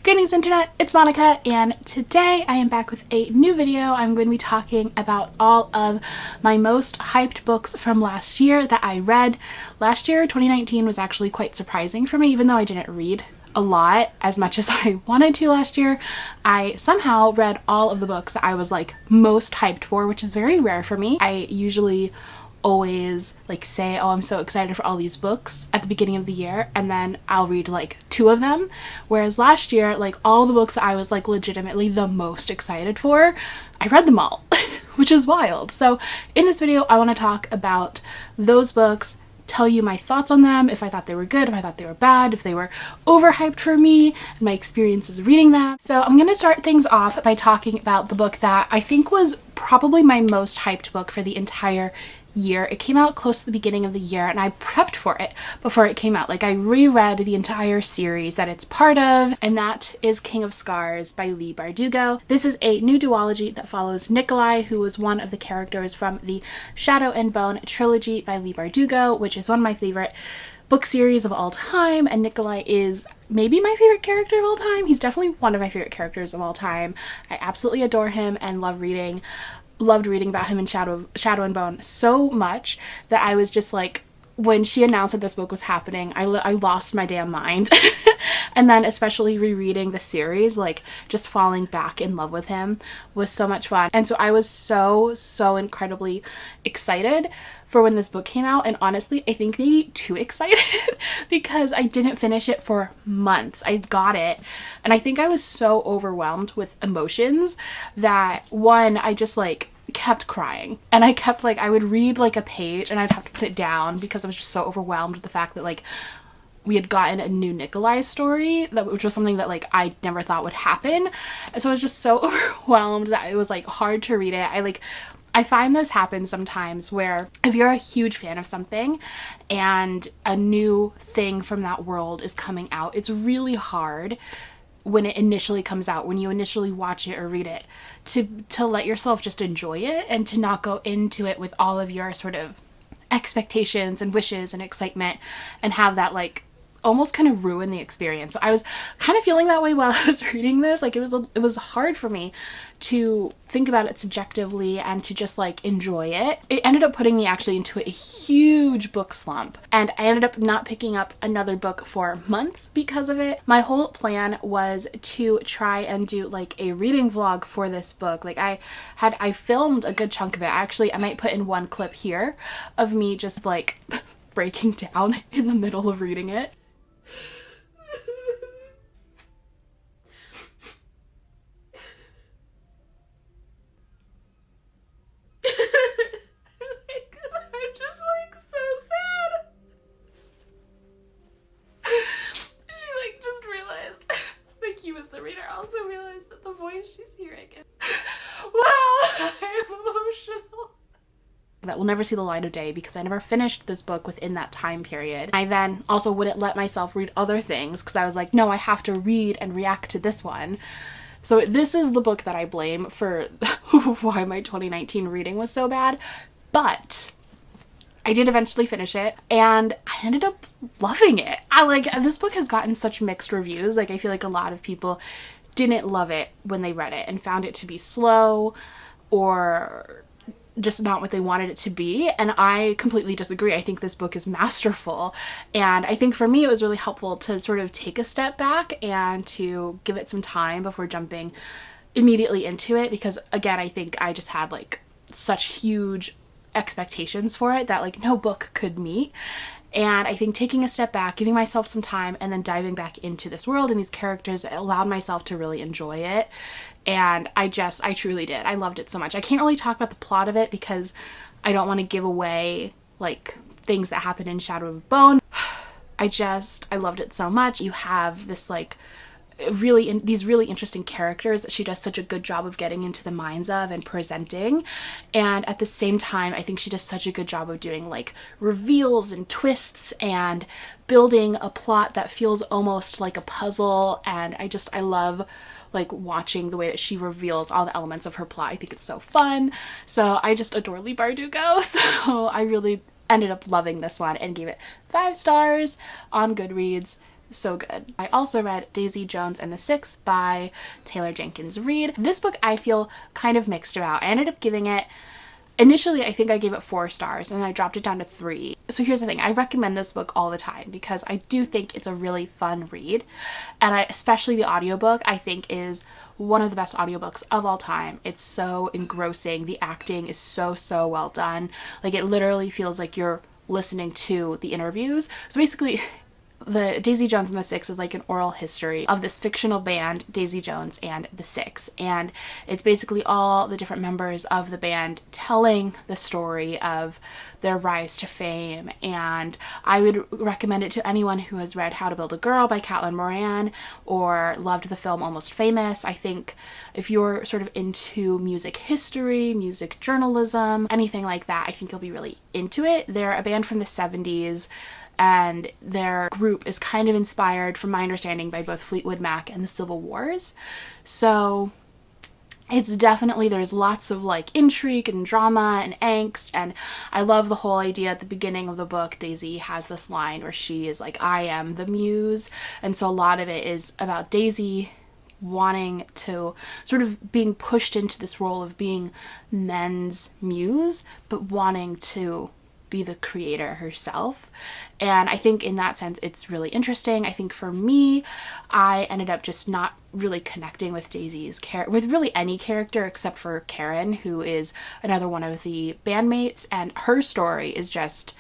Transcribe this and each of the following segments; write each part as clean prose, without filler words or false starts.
Greetings internet, it's Monica, and today I am back with a new video. I'm going to be talking about all of my most hyped books from last year that I read. Last year, 2019, was actually quite surprising for me, even though I didn't read a lot as much as I wanted to last year. I somehow read all of the books that I was like most hyped for, which is very rare for me. I usually always like say, oh, I'm so excited for all these books at the beginning of the year, and then I'll read like 2 of them, whereas last year, like all the books that I was like legitimately the most excited for, I read them all which is wild. So in this video I want to talk about those books, tell you my thoughts on them, if I thought they were good, if I thought they were bad, if they were overhyped for me, and my experiences reading them. So I'm going to start things off by talking about the book that I think was probably my most hyped book for the entire year. It came out close to the beginning of the year, and I prepped for it before it came out. Like, I reread the entire series that it's part of, and that is King of Scars by Leigh Bardugo. This is a new duology that follows Nikolai, who was one of the characters from the Shadow and Bone trilogy by Leigh Bardugo, which is one of my favorite book series of all time, and Nikolai is maybe my favorite character of all time. He's definitely one of my favorite characters of all time. I absolutely adore him and loved reading about him in Shadow and Bone so much that I was just like, when she announced that this book was happening, I lost my damn mind. And then especially rereading the series, like just falling back in love with him was so much fun. And so I was so incredibly excited for when this book came out, and honestly I think maybe too excited because I didn't finish it for months. I got it and I think I was so overwhelmed with emotions that one, I just like kept crying, and I kept like, I would read like a page and I'd have to put it down because I was just so overwhelmed with the fact that like we had gotten a new Nikolai story, which was something that like I never thought would happen. And so I was just so overwhelmed that it was like hard to read it. I find this happens sometimes where if you're a huge fan of something and a new thing from that world is coming out, it's really hard when it initially comes out, when you initially watch it or read it, to let yourself just enjoy it and to not go into it with all of your sort of expectations and wishes and excitement and have that like almost kind of ruin the experience. So I was kind of feeling that way while I was reading this. Like it was hard for me to think about it subjectively and to just like enjoy it. It ended up putting me actually into a huge book slump, and I ended up not picking up another book for months because of it. My whole plan was to try and do like a reading vlog for this book. Like I filmed a good chunk of it. Actually, I might put in one clip here of me just like breaking down in the middle of reading it. She's hearing it. Wow, I'm emotional. That will never see the light of day because I never finished this book within that time period. I then also wouldn't let myself read other things because I was like, no, I have to read and react to this one. So this is the book that I blame for why my 2019 reading was so bad. But I did eventually finish it, and I ended up loving it. This book has gotten such mixed reviews. Like, I feel like a lot of people didn't love it when they read it and found it to be slow or just not what they wanted it to be, and I completely disagree. I think this book is masterful, and I think for me it was really helpful to sort of take a step back and to give it some time before jumping immediately into it, because again, I think I just had like such huge expectations for it that like no book could meet. And I think taking a step back, giving myself some time, and then diving back into this world and these characters allowed myself to really enjoy it. And I truly did. I loved it so much. I can't really talk about the plot of it because I don't want to give away like things that happen in Shadow of Bone. I loved it so much. You have this like these really interesting characters that she does such a good job of getting into the minds of and presenting, and at the same time I think she does such a good job of doing like reveals and twists and building a plot that feels almost like a puzzle. And I love like watching the way that she reveals all the elements of her plot. I think it's so fun. So I just adore Leigh Bardugo. So I really ended up loving this one and gave it 5 stars on Goodreads. so good. I also read Daisy Jones and the Six by Taylor Jenkins Reid. This book I feel kind of mixed about. I ended up giving it, initially I think I gave it 4 stars and I dropped it down to 3. So here's the thing, I recommend this book all the time because I do think it's a really fun read, and especially the audiobook I think is one of the best audiobooks of all time. It's so engrossing. The acting is so well done. Like, it literally feels like you're listening to the interviews. So basically, the Daisy Jones and the Six is like an oral history of this fictional band, Daisy Jones and the Six. And it's basically all the different members of the band telling the story of their rise to fame. And I would recommend it to anyone who has read How to Build a Girl by Maureen or loved the film Almost Famous. I think if you're sort of into music history, music journalism, anything like that, I think you'll be really into it. They're a band from the 70s. And their group is kind of inspired, from my understanding, by both Fleetwood Mac and the Civil Wars. So it's definitely, there's lots of like intrigue and drama and angst, and I love the whole idea at the beginning of the book. Daisy has this line where she is like, I am the muse. And so a lot of it is about Daisy wanting to, sort of being pushed into this role of being men's muse, but wanting to be the creator herself. And I think in that sense it's really interesting. I think for me, I ended up just not really connecting with Daisy's with really any character except for Karen, who is another one of the bandmates, and her story is just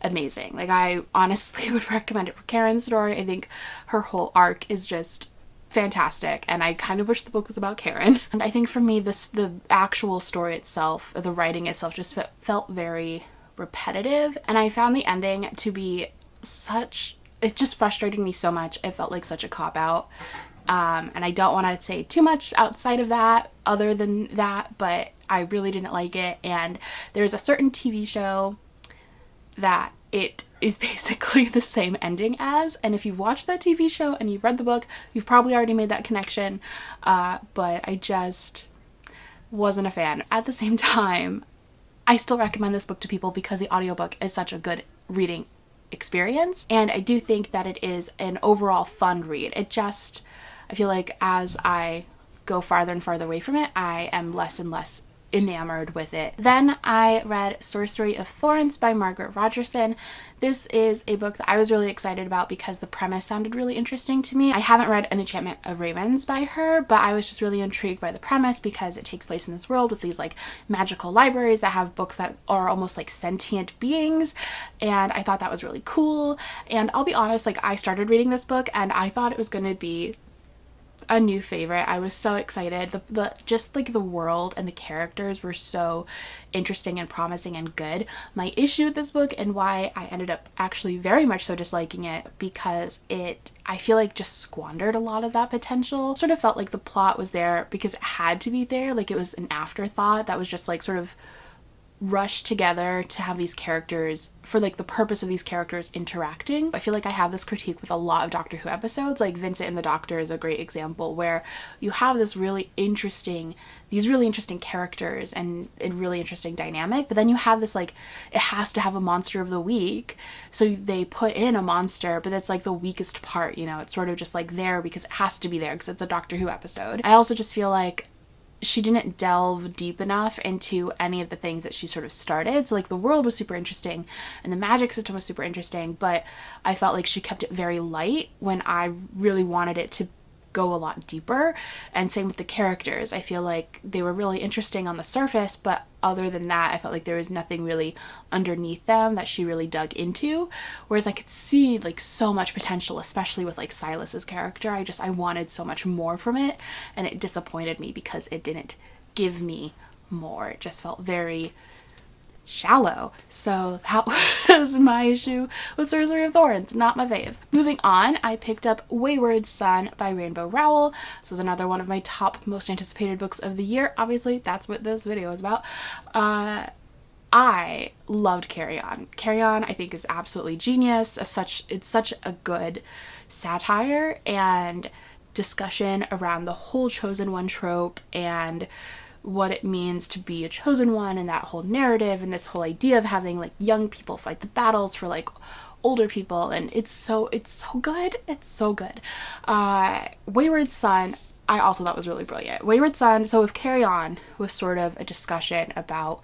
amazing. Like, I honestly would recommend it for Karen's story. I think her whole arc is just fantastic, and I kind of wish the book was about Karen. And I think for me, the actual story itself, the writing itself, just felt very repetitive, and I found the ending to be it just frustrated me so much. It felt like such a cop-out, and I don't want to say too much outside of that, other than that, but I really didn't like it. And there's a certain TV show that it is basically the same ending as, and if you've watched that TV show and you've read the book, you've probably already made that connection, but I just wasn't a fan. At the same time, I still recommend this book to people because the audiobook is such a good reading experience, and I do think that it is an overall fun read. I feel like as I go farther and farther away from it, I am less and less enamored with it. Then I read Sorcery of Florence by Margaret Rogerson. This is a book that I was really excited about because the premise sounded really interesting to me. I haven't read An Enchantment of Ravens by her, but I was just really intrigued by the premise because it takes place in this world with these like magical libraries that have books that are almost like sentient beings, and I thought that was really cool. And I'll be honest, like, I started reading this book and I thought it was going to be a new favorite. I was so excited. Just like the world and the characters were so interesting and promising and good. My issue with this book, and why I ended up actually very much so disliking it, because I feel like just squandered a lot of that potential. Sort of felt like the plot was there because it had to be there, like it was an afterthought that was just like sort of rushed together to have these characters, for like the purpose of these characters interacting. I feel like I have this critique with a lot of Doctor Who episodes, like Vincent and the Doctor is a great example, where you have these really interesting characters and a really interesting dynamic, but then you have this like, it has to have a monster of the week, so they put in a monster, but it's like the weakest part, you know, it's sort of just like there because it has to be there because it's a Doctor Who episode. I also just feel like she didn't delve deep enough into any of the things that she sort of started. So like the world was super interesting and the magic system was super interesting, but I felt like she kept it very light when I really wanted it to go a lot deeper. And same with the characters. I feel like they were really interesting on the surface, but other than that, I felt like there was nothing really underneath them that she really dug into. Whereas I could see like so much potential, especially with like Silas's character. I wanted so much more from it, and it disappointed me because it didn't give me more. It just felt very shallow. So that was my issue with Sorcery of Florence. Not my fave. Moving on, I picked up Wayward Son by Rainbow Rowell. This was another one of my top most anticipated books of the year. Obviously, that's what this video is about. I loved Carry On. Carry On, I think, is absolutely genius. It's such a good satire and discussion around the whole chosen one trope, and what it means to be a chosen one and that whole narrative and this whole idea of having like young people fight the battles for like older people, and it's so good. It's so good. Wayward Son, I also thought was really brilliant. Wayward Son, so if Carry On was sort of a discussion about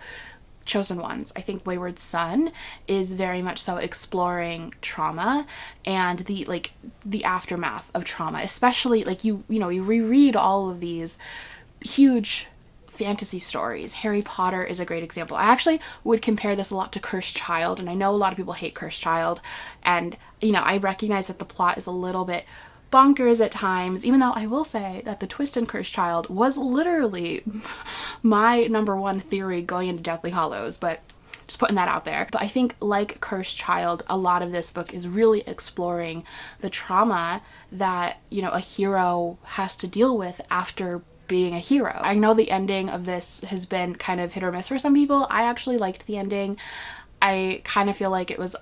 chosen ones, I think Wayward Son is very much so exploring trauma and the aftermath of trauma, especially like you reread all of these huge fantasy stories. Harry Potter is a great example. I actually would compare this a lot to Cursed Child, and I know a lot of people hate Cursed Child, and I recognize that the plot is a little bit bonkers at times, even though I will say that the twist in Cursed Child was literally my number one theory going into Deathly Hallows, but just putting that out there. But I think like Cursed Child, a lot of this book is really exploring the trauma that a hero has to deal with after being a hero. I know the ending of this has been kind of hit or miss for some people. I actually liked the ending. I kind of feel like it was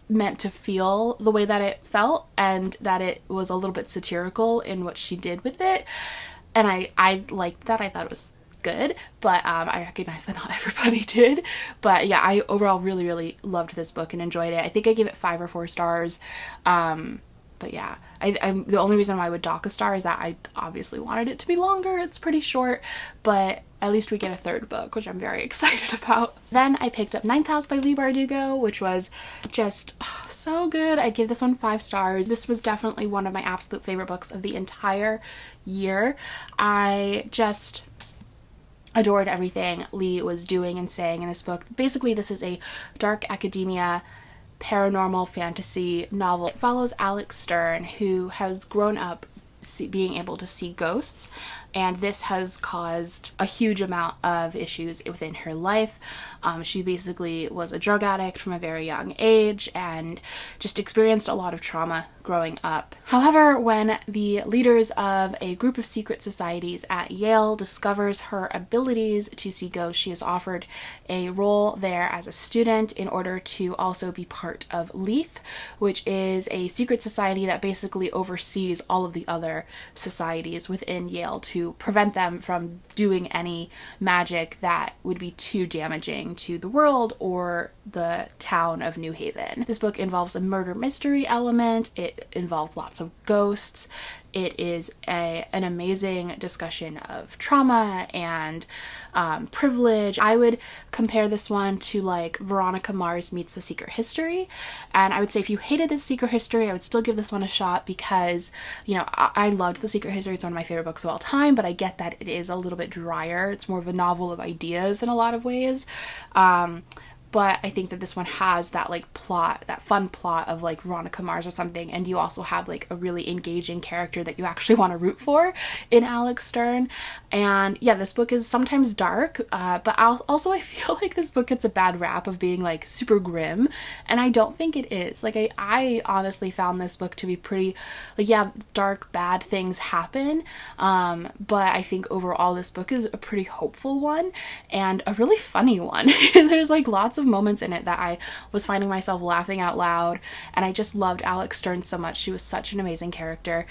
meant to feel the way that it felt, and that it was a little bit satirical in what she did with it, and I liked that. I thought it was good, but I recognize that not everybody did. But yeah, I overall really loved this book and enjoyed it. I think I gave it 5 or 4 stars. But yeah, I'm the only reason why I would dock a star is that I obviously wanted it to be longer. It's pretty short, but at least we get a 3rd book, which I'm very excited about. Then I picked up Ninth House by Leigh Bardugo, which was just so good. I give this one 5 stars. This was definitely one of my absolute favorite books of the entire year. I just adored everything Leigh was doing and saying in this book. Basically, this is a dark academia paranormal fantasy novel. It follows Alex Stern, who has grown up being able to see ghosts, and this has caused a huge amount of issues within her life. She basically was a drug addict from a very young age and just experienced a lot of trauma growing up. However, when the leaders of a group of secret societies at Yale discovers her abilities to see ghosts, she is offered a role there as a student in order to also be part of Leith, which is a secret society that basically oversees all of the other societies within Yale to prevent them from doing any magic that would be too damaging to the world or the town of New Haven. This book involves a murder mystery element. It involves lots of ghosts. It is an amazing discussion of trauma and privilege. I would compare this one to like Veronica Mars meets The Secret History, and I would say if you hated The Secret History, I would still give this one a shot because I loved The Secret History. It's one of my favorite books of all time, but I get that it is a little bit drier. It's more of a novel of ideas in a lot of ways. But I think that this one has that like plot, that fun plot of like Veronica Mars or something, and you also have like a really engaging character that you actually want to root for in Alex Stern. And yeah, this book is sometimes dark, but I feel like this book gets a bad rap of being like super grim, and I don't think it is. Like I honestly found this book to be pretty, like, yeah, dark, bad things happen, but I think overall this book is a pretty hopeful one and a really funny one. There's like lots of moments in it that I was finding myself laughing out loud, and I just loved Alex Stern so much. She was such an amazing character.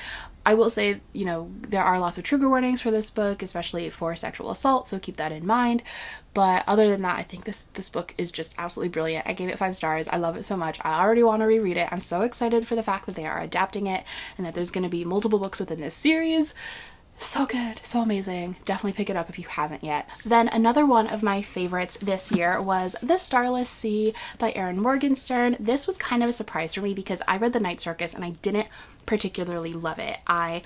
I will say, there are lots of trigger warnings for this book, especially for sexual assault, so keep that in mind. But other than that, I think this book is just absolutely brilliant. I gave it 5 stars. I love it so much. I already want to reread it. I'm so excited for the fact that they are adapting it and that there's going to be multiple books within this series. So good, so amazing. Definitely pick it up if you haven't yet. Then another one of my favorites this year was The Starless Sea by Erin Morgenstern. This was kind of a surprise for me because I read The Night Circus and I didn't particularly love it. I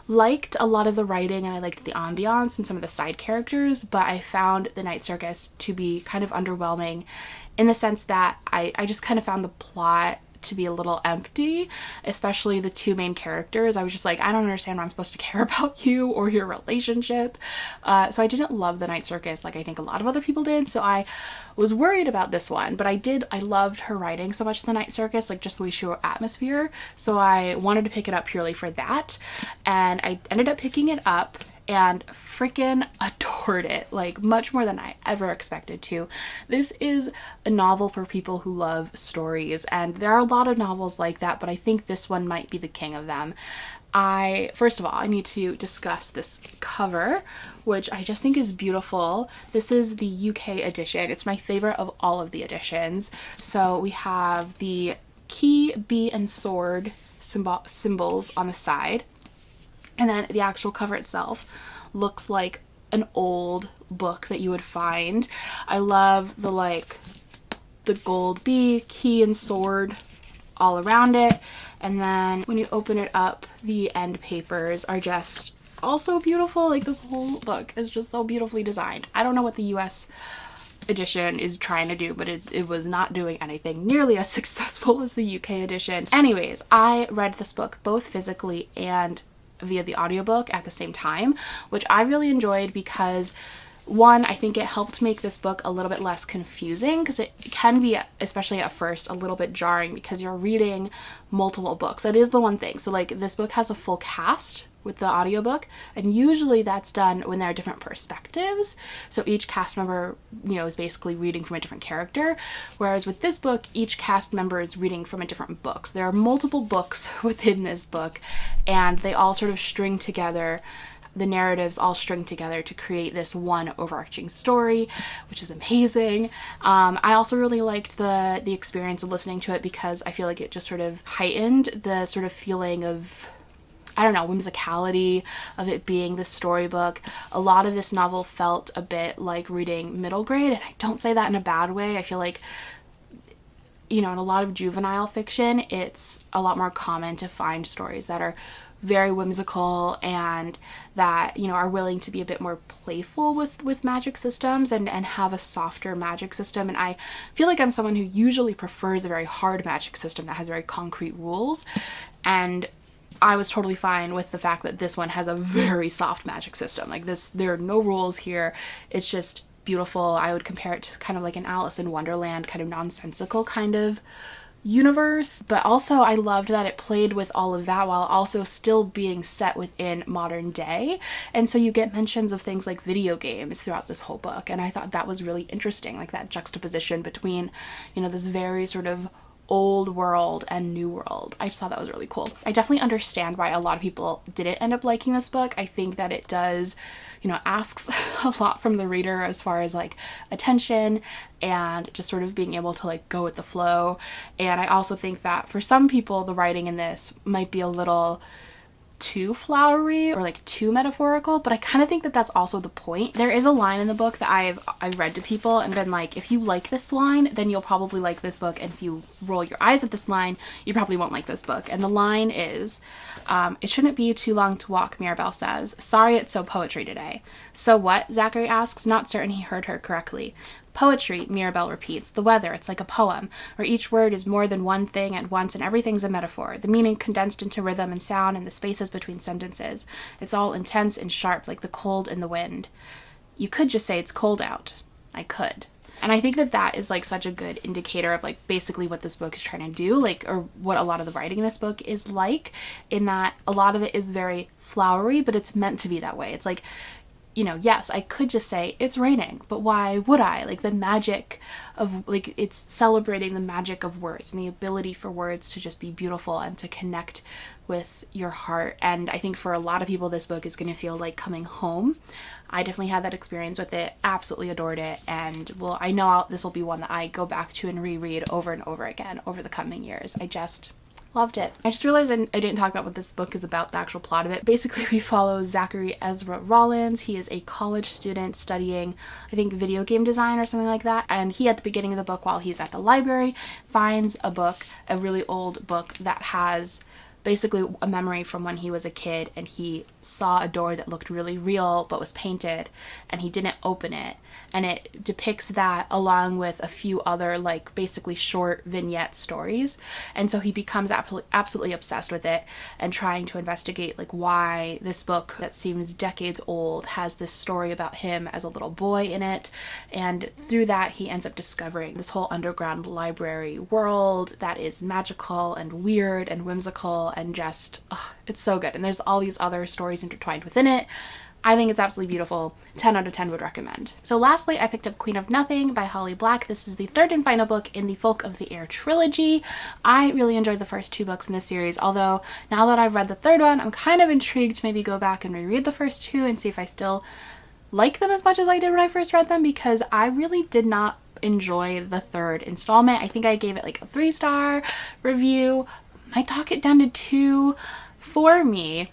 liked a lot of the writing and I liked the ambiance and some of the side characters, but I found The Night Circus to be kind of underwhelming in the sense that I just kind of found the plot to be a little empty, especially the 2 main characters. I was just like, I don't understand why I'm supposed to care about you or your relationship. So I didn't love The Night Circus like I think a lot of other people did. So I was worried about this one, but I loved her writing so much in The Night Circus, like just the way she wrote atmosphere. So I wanted to pick it up purely for that. And I ended up picking it up and freaking adored it, like much more than I ever expected to. This is a novel for people who love stories, and there are a lot of novels like that, but I think this one might be the king of them. First of all, I need to discuss this cover, which I just think is beautiful. This is the UK edition. It's my favorite of all of the editions. So we have the key, bee, and sword symbols on the side. And then the actual cover itself looks like an old book that you would find. I love the gold bee, key, and sword all around it. And then when you open it up, the end papers are just also beautiful. Like, this whole book is just so beautifully designed. I don't know what the US edition is trying to do, but it was not doing anything nearly as successful as the UK edition. Anyways, I read this book both physically and via the audiobook at the same time, which I really enjoyed because, one, I think it helped make this book a little bit less confusing, because it can be, especially at first, a little bit jarring because you're reading multiple books. That is the one thing. So like, this book has a full cast with the audiobook, and usually that's done when there are different perspectives. So each cast member, is basically reading from a different character. Whereas with this book, each cast member is reading from a different book. So there are multiple books within this book, and they all sort of string together. The narratives all string together to create this one overarching story, which is amazing. I also really liked the experience of listening to it because I feel like it just sort of heightened the sort of feeling of, I don't know, whimsicality of it being this storybook. A lot of this novel felt a bit like reading middle grade, and I don't say that in a bad way. I feel like, in a lot of juvenile fiction, it's a lot more common to find stories that are very whimsical and that, are willing to be a bit more playful with magic systems and have a softer magic system. And I feel like I'm someone who usually prefers a very hard magic system that has very concrete rules. And I was totally fine with the fact that this one has a very soft magic system. Like this, there are no rules here. It's just beautiful. I would compare it to kind of like an Alice in Wonderland, kind of nonsensical kind of universe. But also I loved that it played with all of that while also still being set within modern day. And so you get mentions of things like video games throughout this whole book. And I thought that was really interesting, like that juxtaposition between, this very sort of old world and new world. I just thought that was really cool. I definitely understand why a lot of people didn't end up liking this book. I think that it does, asks a lot from the reader as far as like attention and just sort of being able to like go with the flow. And I also think that for some people, the writing in this might be a little too flowery or like too metaphorical, but I kind of think that that's also the point. There is a line in the book that I've read to people and been like, if you like this line, then you'll probably like this book, and if you roll your eyes at this line, you probably won't like this book. And the line is, it shouldn't be too long to walk, Mirabelle says. Sorry, it's so poetry today. So what? Zachary asks, not certain he heard her correctly. Poetry, Mirabelle repeats. The weather, it's like a poem, where each word is more than one thing at once and everything's a metaphor. The meaning condensed into rhythm and sound and the spaces between sentences. It's all intense and sharp, like the cold in the wind. You could just say it's cold out. I could. And I think that that is like such a good indicator of like basically what this book is trying to do, like, or what a lot of the writing in this book is like, in that a lot of it is very flowery, but it's meant to be that way. It's like, yes, I could just say it's raining, but why would I? Like the magic of, like, it's celebrating the magic of words and the ability for words to just be beautiful and to connect with your heart. And I think for a lot of people, this book is going to feel like coming home. I definitely had that experience with it, absolutely adored it. And well, I know this will be one that I go back to and reread over and over again over the coming years. I just loved it. I just realized I didn't talk about what this book is about, the actual plot of it. Basically, we follow Zachary Ezra Rollins. He is a college student studying, I think, video game design or something like that. And he, at the beginning of the book, while he's at the library, finds a book, a really old book that has basically a memory from when he was a kid, and he saw a door that looked really real but was painted, and he didn't open it. And it depicts that along with a few other, like, basically short vignette stories. And so he becomes absolutely obsessed with it and trying to investigate, like, why this book that seems decades old has this story about him as a little boy in it. And through that, he ends up discovering this whole underground library world that is magical and weird and whimsical and just, it's so good. And there's all these other stories intertwined within it. I think it's absolutely beautiful. 10 out of 10 would recommend. So lastly, I picked up Queen of Nothing by Holly Black. This is the third and final book in the Folk of the Air trilogy. I really enjoyed the first 2 books in this series, although now that I've read the third one, I'm kind of intrigued to maybe go back and reread the first 2 and see if I still like them as much as I did when I first read them, because I really did not enjoy the third installment. I think I gave it like a 3-star review. Might talk it down to 2 for me.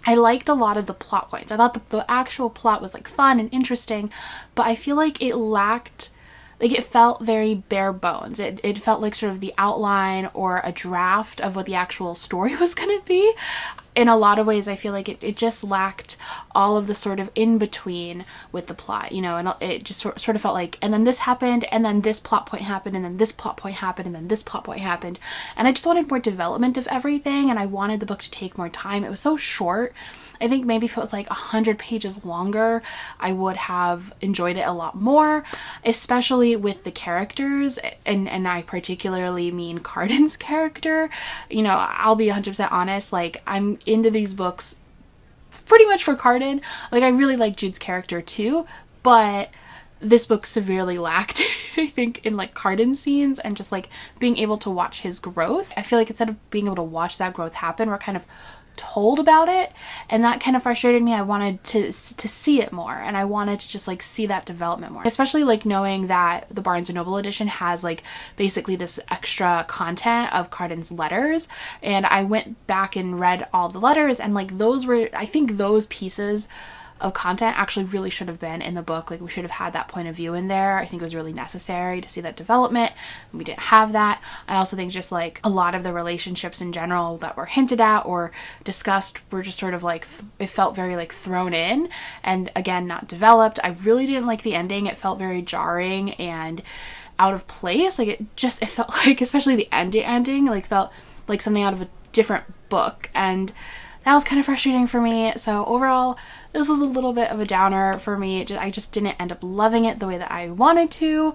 I liked a lot of the plot points. I thought the actual plot was like fun and interesting, but I feel like it lacked, like it felt very bare bones. It felt like sort of the outline or a draft of what the actual story was going to be. In a lot of ways, I feel like it just lacked all of the sort of in-between with the plot, you know, and it just sort of felt like, and then this happened, and then this plot point happened, and then this plot point happened, and then this plot point happened. And I just wanted more development of everything, and I wanted the book to take more time. It was so short. I think maybe if it was like 100 pages longer, I would have enjoyed it a lot more, especially with the characters, and I particularly mean Cardan's character. You know, I'll be 100% honest, like, I'm into these books pretty much for Cardan. Like, I really like Jude's character too, but this book severely lacked, I think, in like Cardan scenes and just like being able to watch his growth. I feel like instead of being able to watch that growth happen, we're kind of told about it, and that kind of frustrated me. I wanted to see it more, and I wanted to just like see that development more, especially like knowing that the Barnes & Noble edition has like basically this extra content of Cardan's letters, and I went back and read all the letters, and like those were, I think those pieces of content actually really should have been in the book. Like, we should have had that point of view in there. I think it was really necessary to see that development, and we didn't have that. I also think just like a lot of the relationships in general that were hinted at or discussed were just sort of like, it felt very like thrown in, and again, not developed. I really didn't like the ending. It felt very jarring and out of place. Like, it felt like, especially the ending, like felt like something out of a different book, and that was kind of frustrating for me. So overall, this was a little bit of a downer for me. I just didn't end up loving it the way that I wanted to,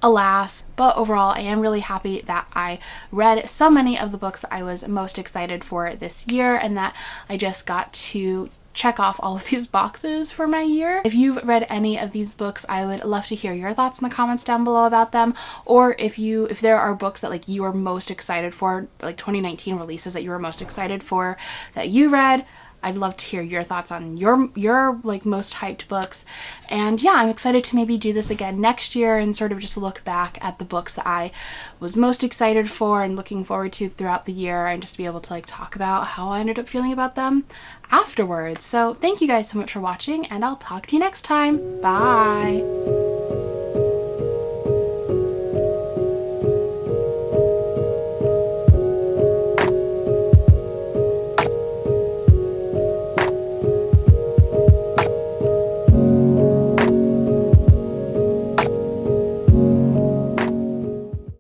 alas. But overall, I am really happy that I read so many of the books that I was most excited for this year, and that I just got to check off all of these boxes for my year. If you've read any of these books, I would love to hear your thoughts in the comments down below about them, or if there are books that like you are most excited for, like 2019 releases that you were most excited for that you read. I'd love to hear your thoughts on your like most hyped books. And yeah, I'm excited to maybe do this again next year and sort of just look back at the books that I was most excited for and looking forward to throughout the year, and just be able to like talk about how I ended up feeling about them afterwards. So thank you guys so much for watching, and I'll talk to you next time. Bye!